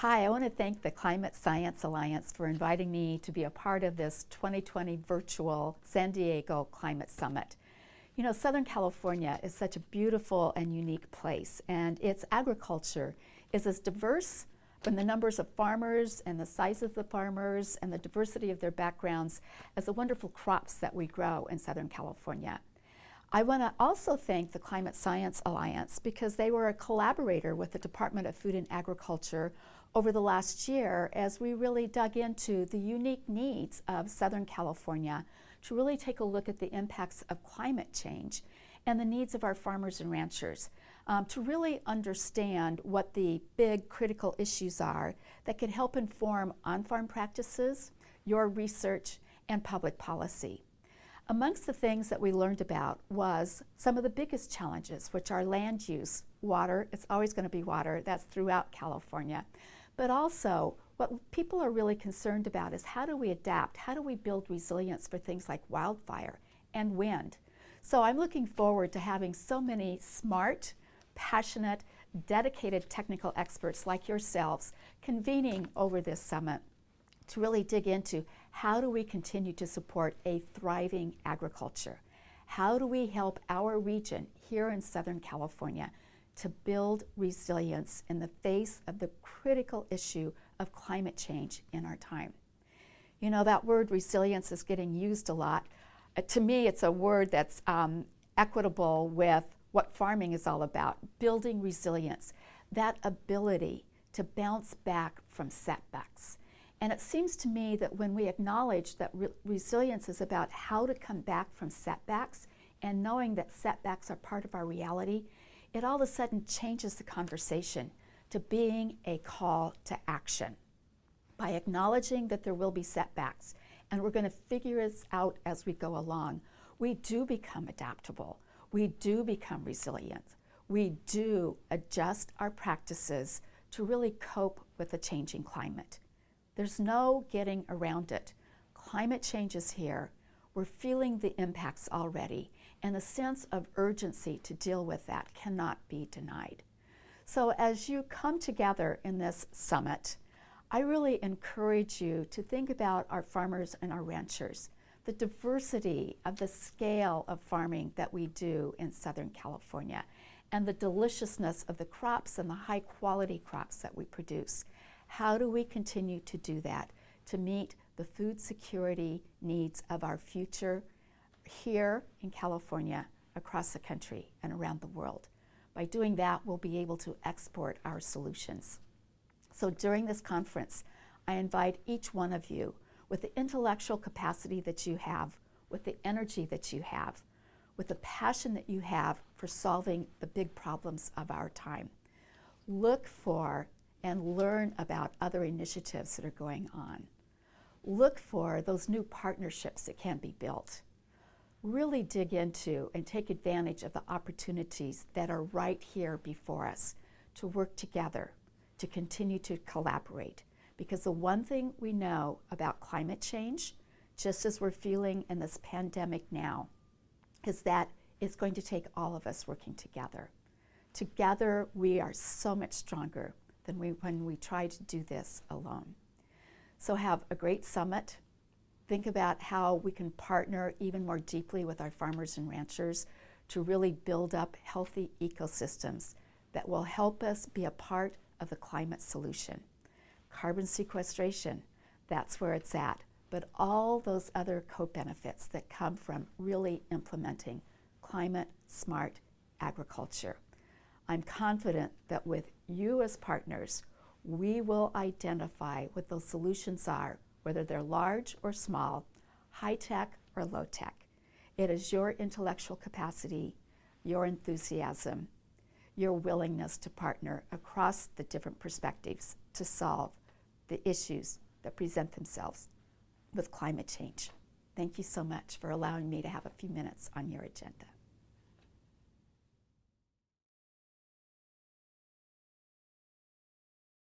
Hi, I want to thank the Climate Science Alliance for inviting me to be a part of this 2020 virtual San Diego Climate Summit. You know, Southern California is such a beautiful and unique place, and its agriculture is as diverse from the numbers of farmers and the size of the farmers and the diversity of their backgrounds as the wonderful crops that we grow in Southern California. I want to also thank the Climate Science Alliance because they were a collaborator with the Department of Food and Agriculture over the last year as we really dug into the unique needs of Southern California to really take a look at the impacts of climate change and the needs of our farmers and ranchers, to really understand what the big critical issues are that can help inform on-farm practices, your research, and public policy. Amongst the things that we learned about was some of the biggest challenges, which are land use, water. It's always going to be water. That's throughout California. But also, what people are really concerned about is how do we adapt? How do we build resilience for things like wildfire and wind? So I'm looking forward to having so many smart, passionate, dedicated technical experts like yourselves convening over this summit to really dig into how do we continue to support a thriving agriculture? How do we help our region here in Southern California to build resilience in the face of the critical issue of climate change in our time? You know, that word resilience is getting used a lot. To me, it's a word that's equitable with what farming is all about, building resilience, that ability to bounce back from setbacks. And it seems to me that when we acknowledge that resilience is about how to come back from setbacks and knowing that setbacks are part of our reality, it all of a sudden changes the conversation to being a call to action. By acknowledging that there will be setbacks and we're going to figure this out as we go along, we do become adaptable. We do become resilient. We do adjust our practices to really cope with the changing climate. There's no getting around it. Climate change is here. We're feeling the impacts already, and the sense of urgency to deal with that cannot be denied. So as you come together in this summit, I really encourage you to think about our farmers and our ranchers, the diversity of the scale of farming that we do in Southern California, and the deliciousness of the crops and the high quality crops that we produce. How do we continue to do that to meet the food security needs of our future here in California, across the country, and around the world? By doing that, we'll be able to export our solutions. So during this conference, I invite each one of you with the intellectual capacity that you have, with the energy that you have, with the passion that you have for solving the big problems of our time. Look for and learn about other initiatives that are going on. Look for those new partnerships that can be built. Really dig into and take advantage of the opportunities that are right here before us to work together, to continue to collaborate. Because the one thing we know about climate change, just as we're feeling in this pandemic now, is that it's going to take all of us working together. Together, we are so much stronger than when we try to do this alone. So have a great summit. Think about how we can partner even more deeply with our farmers and ranchers to really build up healthy ecosystems that will help us be a part of the climate solution. Carbon sequestration, that's where it's at, but all those other co-benefits that come from really implementing climate-smart agriculture. I'm confident that with you as partners, we will identify what those solutions are, whether they're large or small, high-tech or low-tech. It is your intellectual capacity, your enthusiasm, your willingness to partner across the different perspectives to solve the issues that present themselves with climate change. Thank you so much for allowing me to have a few minutes on your agenda.